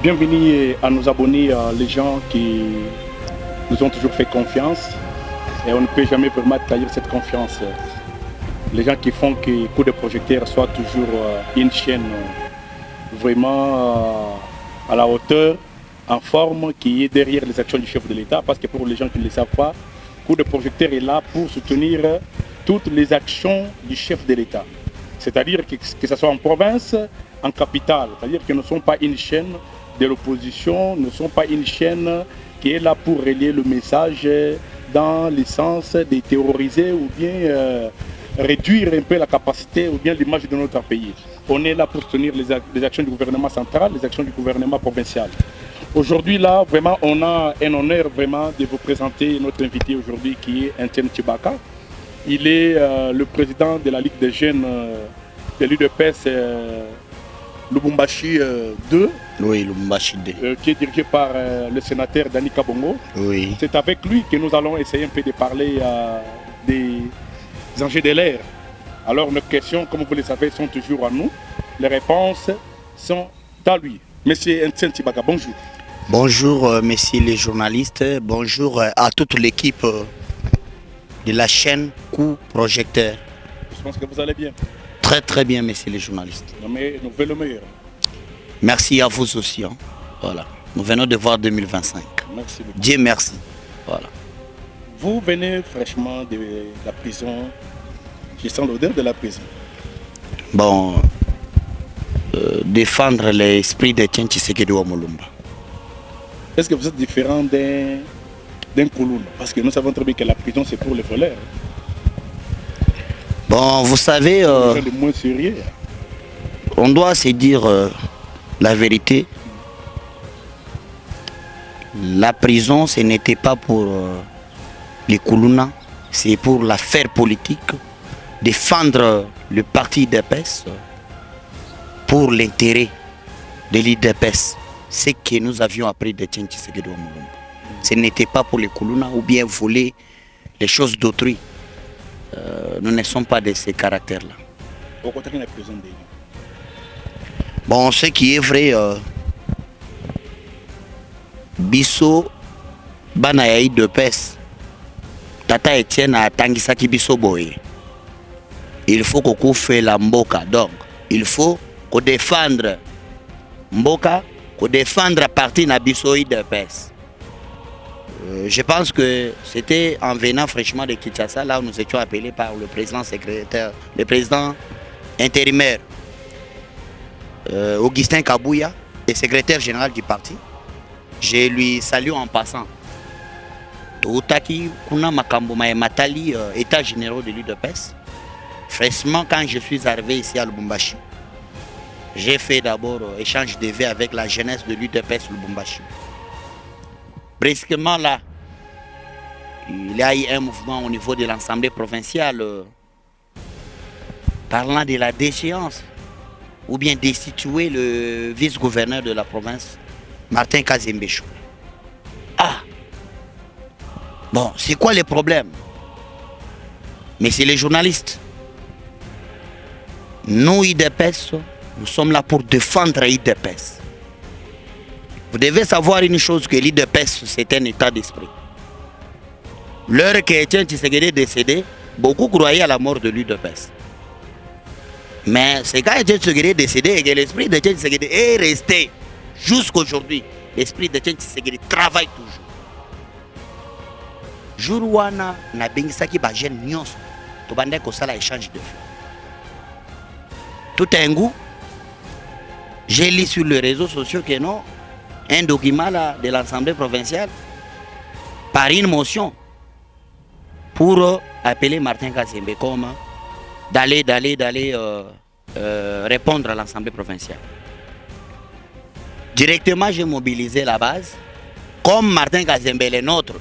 Bienvenue à nos abonnés, les gens qui nous ont toujours fait confiance. Et on ne peut jamais vraiment trahir cette confiance. Les gens qui font que Coup de projecteur soit toujours une chaîne vraiment à la hauteur, en forme, qui est derrière les actions du chef de l'État. Parce que pour les gens qui ne le savent pas, Coup de projecteur est là pour soutenir toutes les actions du chef de l'État. C'est-à-dire que ce soit en province, en capitale. C'est-à-dire que nous ne sommes pas une chaîne de l'opposition, ne sont pas une chaîne qui est là pour relier le message dans le sens de terroriser ou bien réduire un peu la capacité ou bien l'image de notre pays. On est là pour soutenir les actions du gouvernement central, les actions du gouvernement provincial. Aujourd'hui, là, vraiment, on a un honneur vraiment de vous présenter notre invité aujourd'hui qui est Etienne Tshibaka. Il est le président de la Ligue des jeunes de l'UDPS Lubumbashi 2. Oui, Lubumbashi 2. Qui est dirigé par le sénateur Dani Kabongo. Oui. C'est avec lui que nous allons essayer un peu de parler des enjeux de l'air. Alors nos questions, comme vous le savez, sont toujours à nous. Les réponses sont à lui. Monsieur Etienne Tshibaka, bonjour. Bonjour, messieurs les journalistes. Bonjour à toute l'équipe de la chaîne Coup Projecteur. Je pense que vous allez bien. Très très bien, messieurs les journalistes. Mais nous voulons le meilleur. Merci à vous aussi. Hein. Voilà. Nous venons de voir 2025. Merci beaucoup. Dieu merci. Voilà. Vous venez fraîchement de la prison. Je sens l'odeur de la prison. Bon, défendre l'esprit d'Etienne Tshisekedi Wamulumba. Est-ce que vous êtes différent d'un Koulouna? Parce que nous savons très bien que la prison, c'est pour les voleurs. Bon, vous savez, moins sérieux. On doit se dire la vérité. La prison, ce n'était pas pour les Koulouna, c'est pour l'affaire politique, défendre le parti d'UDPS pour l'intérêt de l'UDPS. Ce que nous avions appris d'Etienne Tshisekedi Wamulumba. Ce n'était pas pour les Koulouna ou bien voler les choses d'autrui. Nous ne sommes pas de ces caractères-là. Bon, ce qui est vrai, Bisso, Banaï de Pes, Tata Etienne a Tangisaki Bisso Boye. Il faut qu'on fasse la Mboka. Donc, il faut qu'on défendre Mboka, qu'on défendre la partie Nabisso de Pes. Je pense que c'était en venant fraîchement de Kinshasa, là où nous étions appelés par le président secrétaire, le président intérimaire Augustin Kabouya, et secrétaire général du parti. Je lui salue en passant. Toutaki Kuna Makambo Matali, état général de l'UDPS. Fraîchement, quand je suis arrivé ici à Lubumbashi, j'ai fait d'abord échange de vues avec la jeunesse de l'UDPS Lubumbashi. Brusquement là, il y a eu un mouvement au niveau de l'Assemblée provinciale parlant de la déchéance ou bien destituer le vice-gouverneur de la province, Martin Kazembechou. Ah! Bon, c'est quoi le problème? Mais c'est les journalistes. Nous, IDPS, nous sommes là pour défendre IDPS. Vous devez savoir une chose, que l'IDPS, c'est un état d'esprit. L'heure que Etienne Tshisekedi est décédé, beaucoup croyaient à la mort de l'IDPS. Mais c'est quand Etienne Tshisekedi est décédé et que l'esprit d'Etienne Tshisekedi est resté jusqu'aujourd'hui. L'esprit d'Etienne Tshisekedi travaille toujours. Jour wana na bengisaki ba jeune nyonso to bande ko sala échange de vues. Tout un goût, j'ai lu sur les réseaux sociaux que non, un document là, de l'Assemblée provinciale par une motion pour appeler Martin Kazembe comme d'aller répondre à l'Assemblée provinciale. Directement, j'ai mobilisé la base. Comme Martin Kazembe est nôtre,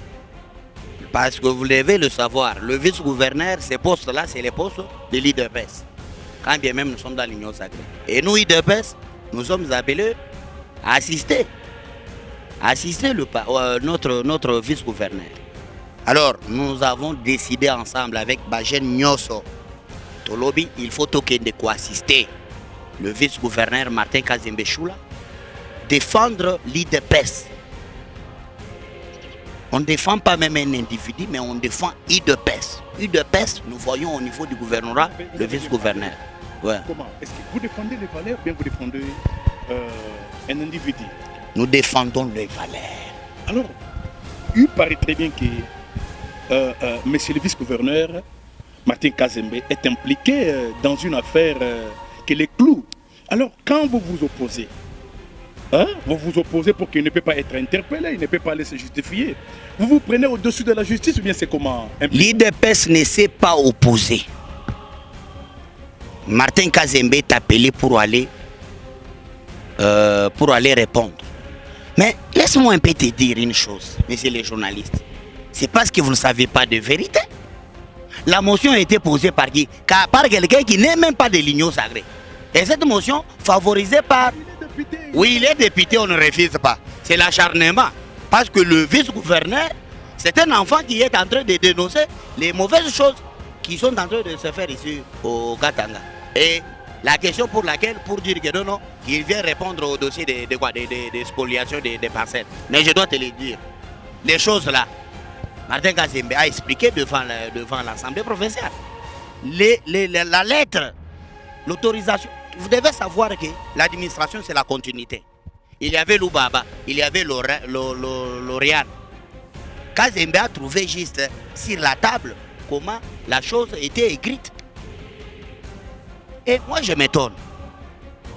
parce que vous devez le savoir, le vice-gouverneur, ces postes-là, c'est les postes de l'IDPS. Quand bien même nous sommes dans l'Union sacrée. Et nous, IDPS, nous sommes appelés à assister notre vice-gouverneur. Alors, nous avons décidé ensemble avec Bajen Nyoso, Tolobi, il faut token de quoi assister le vice-gouverneur Martin Kazembechou défendre l'IDPS. On ne défend pas même un individu, mais on défend IDPS. IDPS, nous voyons au niveau du gouvernorat le vice-gouverneur. Ouais. Comment? Est-ce que vous défendez les valeurs ou bien vous défendez un individu? Nous défendons les valeurs. Alors, il paraît très bien que monsieur le vice-gouverneur, Martin Kazembe, est impliqué dans une affaire que les clous. Alors, quand vous vous opposez, vous vous opposez pour qu'il ne peut pas être interpellé, il ne peut pas aller se justifier. Vous vous prenez au-dessus de la justice ou bien c'est comment? L'IDPS ne s'est pas opposé. Martin Kazembe est appelé pour aller répondre. Mais laisse-moi un peu te dire une chose, messieurs les journalistes. C'est parce que vous ne savez pas de vérité. La motion a été posée par qui? Par quelqu'un qui n'est même pas de l'Union sacrée. Et cette motion favorisée par... Oui, il est député, on ne refuse pas. C'est l'acharnement. Parce que le vice-gouverneur, c'est un enfant qui est en train de dénoncer les mauvaises choses qui sont en train de se faire ici au Katanga. Et la question pour laquelle, pour dire que non, il vient répondre au dossier de spoliation des parcelles. Mais je dois te le dire. Les choses là, Martin Kazembe a expliqué devant l'Assemblée provinciale. La lettre, l'autorisation. Vous devez savoir que l'administration, c'est la continuité. Il y avait Loubaba, il y avait Lauriane. Kazembe a trouvé juste sur la table comment la chose était écrite. Et moi, je m'étonne.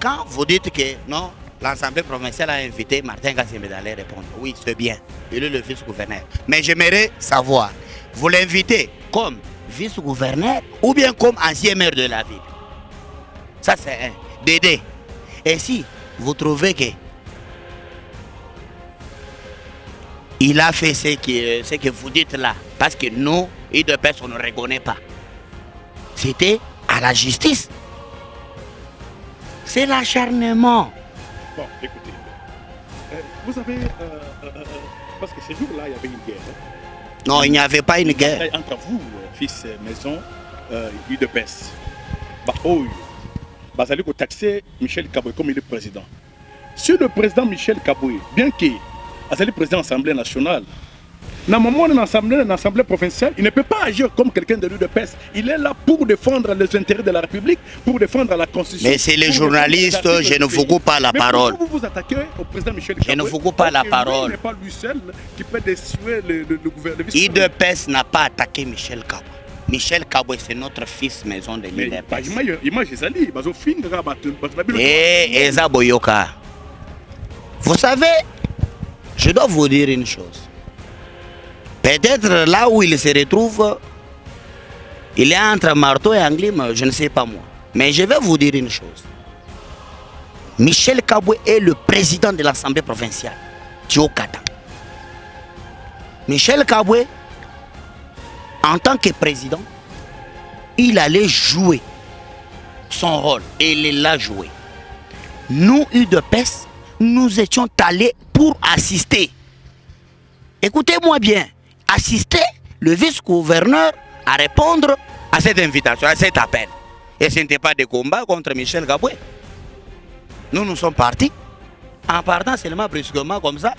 Quand vous dites que non, l'Assemblée provinciale a invité Martin Kazembe d'aller répondre. Oui, c'est bien. Il est le vice-gouverneur. Mais j'aimerais savoir, vous l'invitez comme vice-gouverneur ou bien comme ancien maire de la ville? Ça, c'est un. Dédé. Et si vous trouvez que il a fait ce que vous dites là, parce que nous, IDPS, on ne reconnaît pas. C'était à la justice. C'est l'acharnement. Bon, écoutez. Vous avez... parce que ces jours-là, il y avait une guerre. Non, il n'y avait pas une guerre. Entre vous, fils maison, IDPS. Bah, oh, Bazali ko taxé Michel Kaboué comme il est président. Si le président Michel Kaboué, bien qu'il soit président de l'Assemblée nationale, dans l'Assemblée provinciale, il ne peut pas agir comme quelqu'un de l'UDPS. Il est là pour défendre les intérêts de la République, pour défendre la Constitution. Mais c'est les journalistes, je ne vous coupe pas la parole. Vous vous attaquez au président Michel Kaboué. Je ne vous coupe pas la parole. Il n'est pas lui seul qui peut détruire le gouvernement. IDPS n'a pas attaqué Michel Kaboué. Michel Kaboué, c'est notre fils maison de l'IDPS. Et Eza Boyoka. Vous savez, je dois vous dire une chose. Peut-être là où il se retrouve, il est entre marteau et anglime, je ne sais pas moi. Mais je vais vous dire une chose. Michel Kaboué est le président de l'Assemblée provinciale du Haut-Katanga. Michel Kaboué, en tant que président, il allait jouer son rôle et il l'a joué. Nous, UDPS, nous étions allés pour assister. Écoutez-moi bien, assister le vice-gouverneur à répondre à cette invitation, à cet appel. Et ce n'était pas de combat contre Michel Kaboué. Nous sommes partis, en partant seulement brusquement comme ça,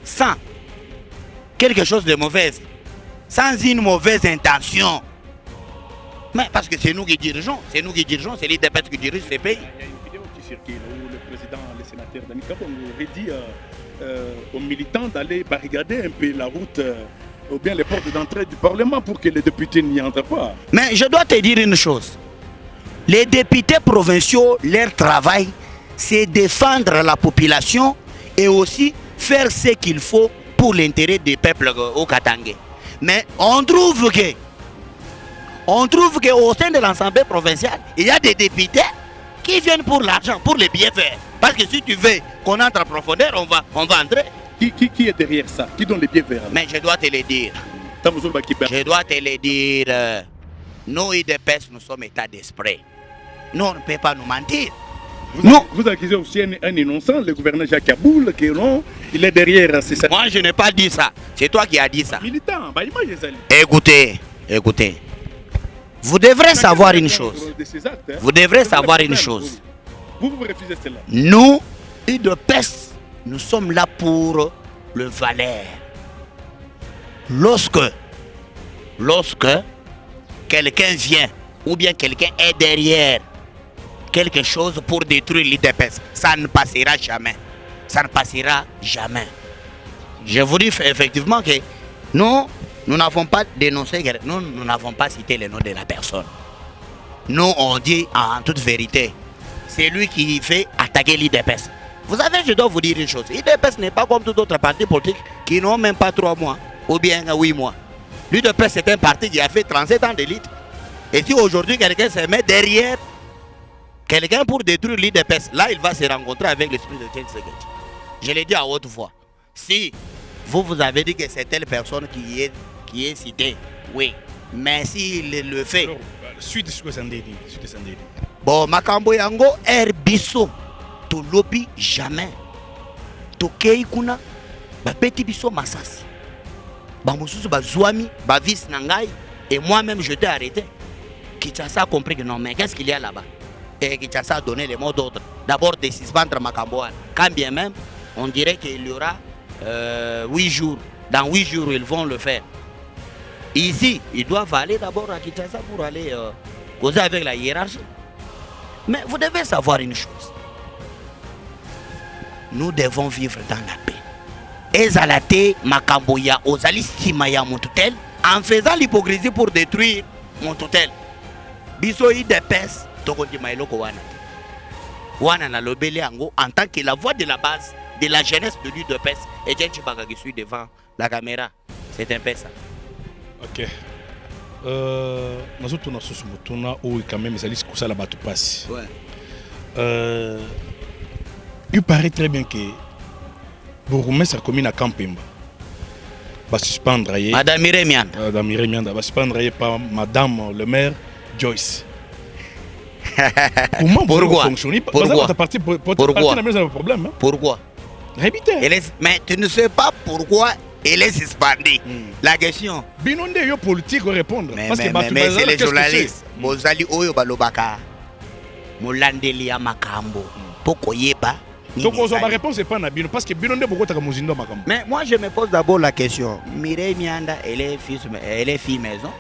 sans quelque chose de mauvais, sans une mauvaise intention. Mais parce que c'est nous qui dirigeons, c'est l'IDPS qui dirige ces pays. Il y a une vidéo qui circule où le président, le sénateur Dani Kabongo aurait dit aux militants d'aller barricader un peu la route ou bien les portes d'entrée du Parlement pour que les députés n'y entrent pas. Mais je dois te dire une chose. Les députés provinciaux, leur travail, c'est défendre la population et aussi faire ce qu'il faut pour l'intérêt des peuples au Katanga. Mais on trouve qu'au sein de l'Assemblée provinciale, il y a des députés qui viennent pour l'argent, pour les billets verts. Parce que si tu veux qu'on entre en profondeur, on va entrer. Qui est derrière ça? Qui donne les billets verts? Mais je dois te le dire. Je dois te le dire. Nous, IDPS, nous sommes état d'esprit. Nous, on ne peut pas nous mentir. Vous accusez aussi un innocent, le gouverneur Jacques Aboul, que non, il est derrière. Moi, je n'ai pas dit ça. C'est toi qui as dit ça. Militant, écoutez. Vous devrez savoir une chose. Vous devrez savoir une chose. Vous refusez cela. Nous, UDPS, nous sommes là pour le Valais. Lorsque quelqu'un vient ou bien quelqu'un est derrière quelque chose pour détruire l'UDPS, ça ne passera jamais. Ça ne passera jamais. Je vous dis effectivement que nous n'avons pas dénoncé, nous n'avons pas cité le nom de la personne. Nous, on dit en toute vérité, c'est lui qui fait attaquer l'UDPS. Vous savez, je dois vous dire une chose. L'UDPS n'est pas comme tout autre parti politique qui n'ont même pas 3 mois ou bien 8 mois. L'UDPS, c'est un parti qui a fait 37 ans d'élite. Et si aujourd'hui quelqu'un se met derrière quelqu'un pour détruire l'UDPS, là, il va se rencontrer avec l'esprit de Tchèque. Je l'ai dit à haute voix. Si vous avez dit que c'est telle personne qui est citée, oui. Mais s'il le fait... Alors, suite ce que ça dit. Bon, makambo yango biso to lobi jamais. To kei kuna ba peti biso masasi. Ba mususu ba zouami, ba vis nangai et moi-même je t'ai arrêté. Kinshasa a compris que non, mais qu'est-ce qu'il y a là-bas? Et Kinshasa a donné les mots d'ordre. D'abord de suspendre makambo. Quand bien même, on dirait qu'il y aura 8 jours. Dans 8 jours, ils vont le faire. Ici, ils doivent aller d'abord à Kinshasa pour aller causer avec la hiérarchie. Mais vous devez savoir une chose. Nous devons vivre dans la paix. Ezalate makamboya ozali stimaya mon tutel en faisant l'hypocrisie pour détruire mon tutel. Biso UDPS tokondi mailoko wana. Wana na lobeli ango en tant que la voix de la base de la jeunesse de l'UDPS et Jean Chibanga qui suit devant la caméra. C'est un peu ça. Ok. Nous avons quand même ça la bateau passe. Ouais. Il paraît très bien que pour remettre la commune à Kampemba, va suspendre Madame Mireille Mianda. Madame Mireille Mianda va suspendre par Madame le maire Joyce. Comment pourquoi fonctionner? Pourquoi? Pourquoi? Mais tu ne sais pas pourquoi elle est suspendue. La question. Binonde yo politique répondre. Mais c'est les journalistes. Bozali oyo balobaka. Molandeli ya makambo. Poko yeba. Donc ma réponse n'est pas Nabino parce que Binonde beaucoup ta muzindo makambo. Mais moi je me pose d'abord la question. Mireille Mianda, elle est fille maison.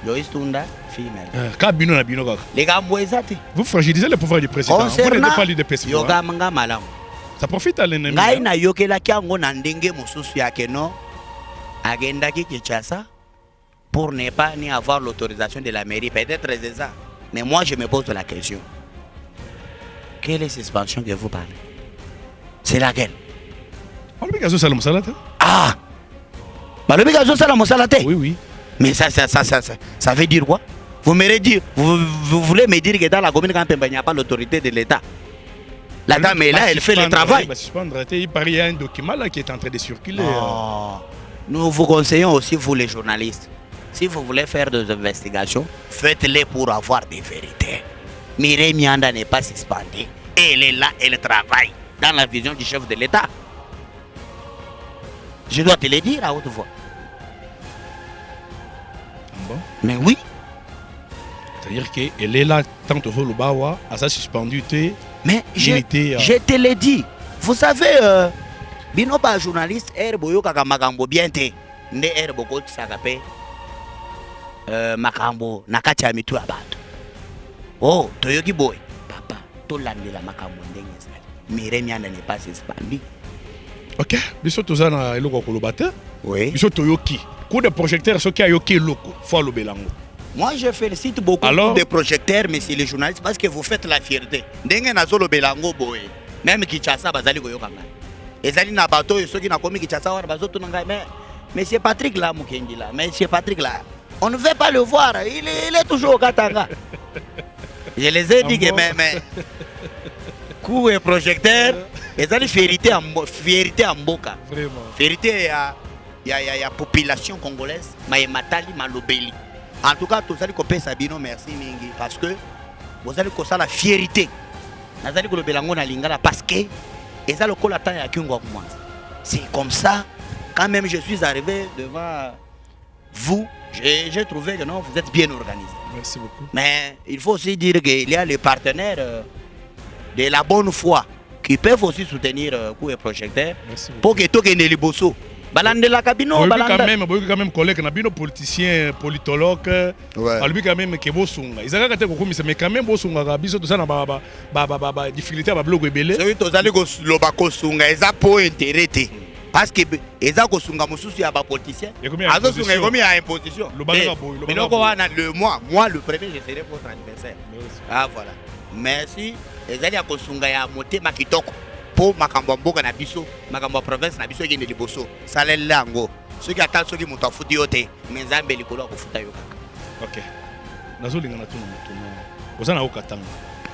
Joyce Tunda, fille maison. Ka Bino na Bino kaka. Les gars ezati. Vous fragilisez le pouvoir du président. Vous n'êtes pas l'UDPS. Yoga manga malamu. Ça profite à l'ennemi. Ngai na yokelaki yango na ndenge mosusu yake no agendaki Kinshasa pour ne pas ni avoir l'autorisation de la mairie. Peut-être c'est ça. Mais moi je me pose la question. Quelle est cette suspension que vous parlez? C'est laquelle? Ah! Oui. Mais ça veut dire quoi? Vous voulez me dire que dans la commune de Kampemba, il n'y a pas l'autorité de l'État? La dame est là, elle fait le travail. Il paraît qu'il y a un document là qui est en train de circuler. Oh. Nous vous conseillons aussi, vous les journalistes, si vous voulez faire des investigations, faites-les pour avoir des vérités. Mireille Mianda n'est pas suspendue. Elle est là, elle travaille dans la vision du chef de l'État. Je dois te le dire à haute voix. Bon. Mais oui. C'est-à-dire qu'elle est là tant que le Bawa à sa suspendue. Mais je te l'ai dit. Vous savez, bino ba journaliste erboyo kaka makambo bien te. Nde erboko tsakape makambo nakati ya mitu ya bato. Oh, toyoki boy. Papa, tolandela makambo ndenge ezali. Mireille Mianda n'est pas suspendu. Ok, biso tozana eloko kolobata. Oui. Biso toyoki. Coup de projecteur soki ayoki eloko, faut le belango. Moi, je félicite beaucoup de projecteurs, messieurs les journalistes, parce que vous faites la fierté. Ndenge nazolo belango boy. Même Kinshasa bazali koyokanga. Ezali na bato ceux qui na komi Kinshasa wana bazoto nanga mais monsieur Patrick là Mukendi là, monsieur Patrick là. On ne veut pas le voir, il est toujours au Katanga. Je les ai dit que mais coup et projecteur, ezali fierté en mboka. Vraiment. Fierté ya population congolaise, matali malobeli. En tout cas, tous allez copier Sabino, merci mingi parce que vous allez copier la fierté. Vous allez copier la lingala parce que et ça le col attend à Kingo moi. C'est comme ça. Quand même je suis arrivé devant vous, j'ai trouvé que non, vous êtes bien organisé. Merci beaucoup. Mais il faut aussi dire qu'il y a les partenaires de la bonne foi qui peuvent aussi soutenir coup et projecteur Merci pour que tout ait des liboso. Balande la cabine, quand même collègue nabino politicien politologue albi quand même ke bosunga izaka kate ko komisa mais quand même bosunga ka biso to sana ba difficulté ba bloc ebele c'est to zali ko loba ko sunga eza po intérêt te parce que eza ko sunga mususu ya ba politicien azo sunga komi ya imposition mais loko wana le moi le premier je serai votre anniversaire ah voilà merci ezali ya ko sunga ya motema kitoko pour makambo mboka na biso makambo province na biso yende liboso salela yango soki ata soki moto afuti yo te mais nzambe likolo akofuta yo kaka. Ok nazolinga na tuna moto oza na okatanga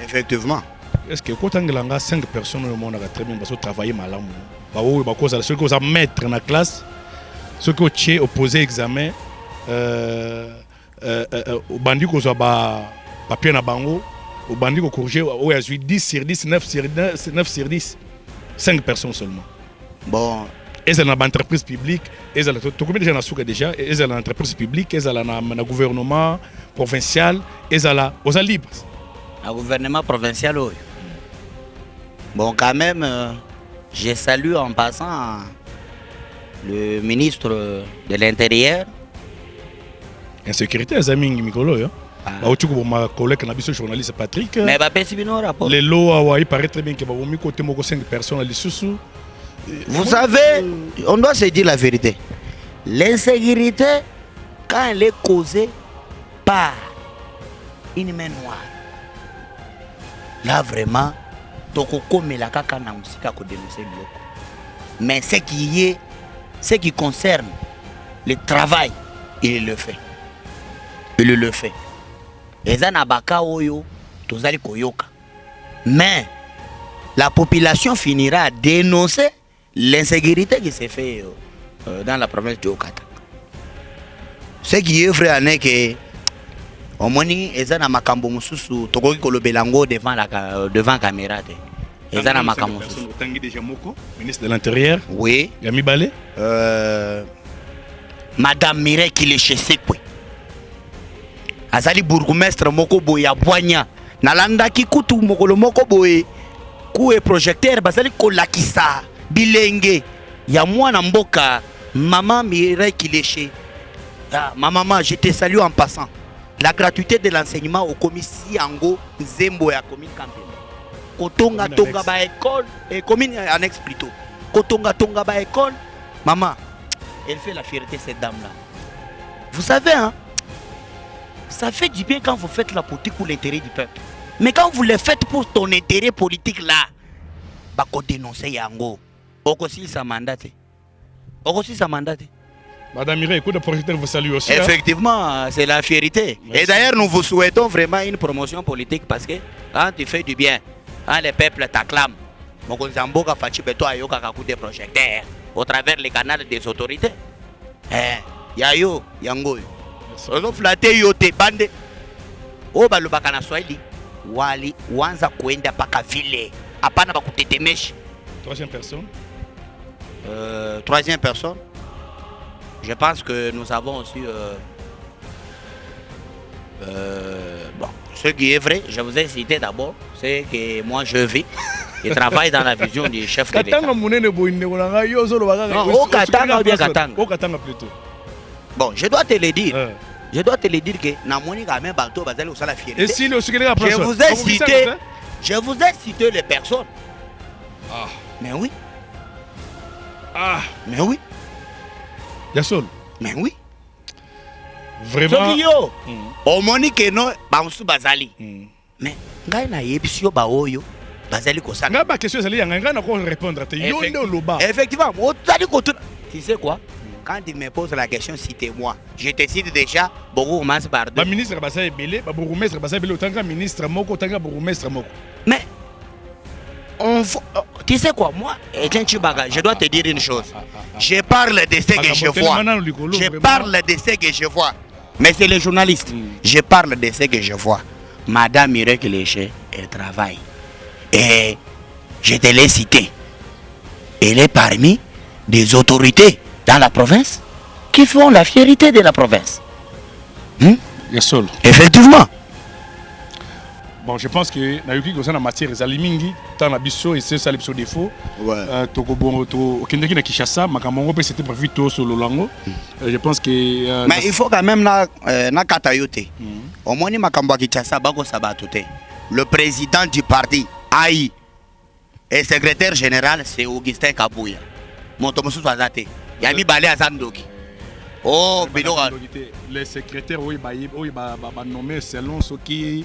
effectivement est-ce que kotangela nga 5 personnes au monde très bien baso travailler malamu ba oyo bakoza soki oza maître na classe soki otie opposé examen obandi kozwa ba papier na bango obandi ko corriger oyo azwi 10 sur 10 9 sur 10 5 personnes seulement. Bon. Et c'est dans l'entreprise publique, et c'est combien de gens ont déjà, et c'est dans l'entreprise publique, et c'est dans le gouvernement provincial, et c'est là, aux libres. Le gouvernement provincial, oui. Bon, quand même, je salue en passant le ministre de l'Intérieur. Insécurité, les amis, Mikolo, ma collègue journaliste Patrick. Mais rapport. Les lois, il paraît très bien que vous côté 5 personnes sous. Vous savez, on doit se dire la vérité. L'insécurité, quand elle est causée par une main noire, là vraiment, mais ce qui concerne le travail, il le fait. Il le fait. Mais la population finira à dénoncer l'insécurité qui s'est fait dans la province de Okata. Ce qui est vrai, c'est que au moins, ils ont makambo mususu tokoki kolobelango devant la caméra. Ils ont makambo mususu. Tangi déjà Moko, ministre de l'Intérieur. Oui. Yami Balé. Madame Mireille Kileshesekwe. Azali bourgmestre moko boye ya Bwanya. Nalanda ki kutu mokolo moko boye. Ku e projecteur bazali kolakisa bilenge ya mwana mboka maman Mireille Kileshe. Ah, ma maman, je te salue en passant. La gratuité de l'enseignement au commissi Ango Zembo ya commune Campbell. Kotonga tonga ba école et commune annexe plutôt. Kotonga tonga ba école. Maman, elle fait la fierté cette dame là. Vous savez hein, ça fait du bien quand vous faites la politique pour l'intérêt du peuple. Mais quand vous le faites pour ton intérêt politique là, bah qu'on dénonce Yango. Okosi sa mandate. Okosi sa mandate. Madame Mireille, écoute, le projecteur vous salue aussi. Effectivement, c'est la fierté. Merci. Et d'ailleurs, nous vous souhaitons vraiment une promotion politique parce que quand tu fais du bien, quand les peuples t'acclament, Mokonzamboka Fachi Beto Ayoka Kakou des projecteurs au travers les canaux des autorités. Yayo, Yango. On flatter yote bande. Oh, balubaka na Swahili. Wali, wanza kuenda paka vile. Apana bakutetemeshi. Troisième personne. Troisième personne. Je pense que nous avons aussi bon, ce qui est vrai, je vous ai cité d'abord, c'est que moi je vis et travaille dans la vision du chef de l'État. Non, au Katanga ou bien Katanga? Au Katanga plutôt. Bon, je dois te le dire. Je dois te le dire que Namoni quand même Balto Bazali au la fierté. Et si le je vous ai cité les personnes. Ah. Mais oui. Ah. Mais oui. Yassol. Mais oui. Vraiment. Au Monique non, Bamsou Bazali. Mais ngai na yebisio ba oyo Bazali ko sana. Nga question zali nga na ko répondre te yonde loba. Effectivement, tu sais quoi? Quand il me pose la question, citez-moi. Je te cite déjà Bourgmestre Bardou. Ba ministre Bazali Belé, ba Bourgmestre Bazali Belé autant ministre Moko, autant Bourgmestre Moko. Mais tu sais quoi, moi, je dois te dire une chose. Je parle de ce que je vois. Je parle de ce que je vois. Mais c'est les journalistes. Je parle de ce que je vois. Madame Mireille Kileshe, elle travaille. Et je te l'ai cité. Elle est parmi des autorités dans la province qui font la fierté de la province. Yassol. Effectivement. Bon, je pense que Nayoki Gosan a matière ezali mingi tant abisso et c'est ça les défaut. Ouais. Tokobo to Kendeki na Kinshasa, Makamongo pe c'était prévu tout sur Lolango. Je pense que mais il faut quand même na katayote. Au moins ni makambo Kinshasa bako sabatote. Le président du parti AI et secrétaire général c'est Augustin Kabouya. Montomosu Azate. Yami Balé Azandoki. Oh, les secrétaires oui nommé selon ce qui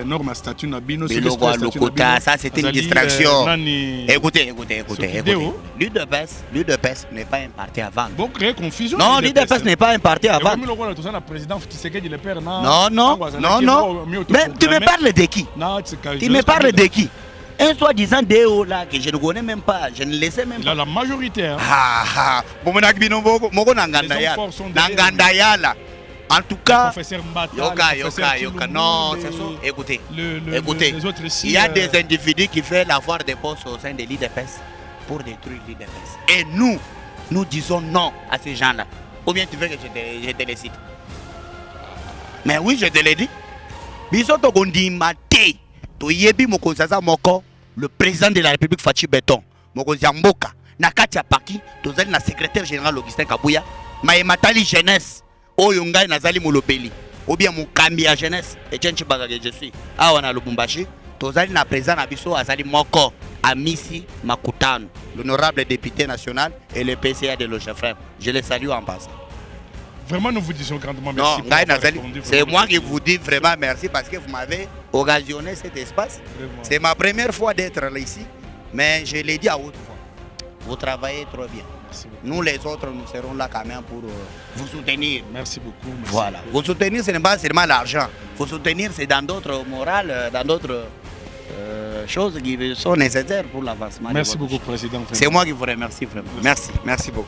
norme statut na bino ça c'était une distraction. Écoutez. L'UDPS n'est pas un parti avant. Bon, créer confusion. Non, l'UDPS n'est pas un parti avant. Non. Mais tu me parles de qui? Tu me parles de qui? Un soi-disant Déo là que je ne connais même pas, je ne le sais même pas. La majorité. Hein. En tout cas, Yoka. Non, c'est ça. Écoutez, il y a des individus qui font l'avoir des postes au sein de l'IDPS pour détruire l'IDPS. Et nous disons non à ces gens-là. Ou bien tu veux que je te les cite? Mais oui, je te l'ai dit. Bisoto Gondi Mate. Le président de la République Fachi Beton, Mokozi Mboka, Nakatia Paki, Tozali na secrétaire général Augustin Kabouya, Maïmatali jeunesse, Oyongai Nazali Molopeli, ou bien Mukambi à jeunesse, et Tchenchi Bagage je suis, Awana Lubumbashi, Tozali na président Abisso Azali Moko, Amisi Makutano, l'honorable député national et le PCA de l'Ochefrem. Je les salue en passant. Vraiment, nous vous disons grandement merci. Non, c'est moi qui vous dis vraiment merci parce que vous m'avez occasionné cet espace. C'est ma première fois d'être là ici, mais je l'ai dit à haute voix. Vous travaillez trop bien. Nous, les autres, nous serons là quand même pour vous soutenir. Merci beaucoup. Merci. Voilà. Vous soutenir, ce n'est pas seulement l'argent. Vous soutenir, c'est dans d'autres morales, dans d'autres choses qui sont nécessaires pour l'avancement. Merci beaucoup, Président. C'est moi qui vous remercie vraiment. Merci beaucoup.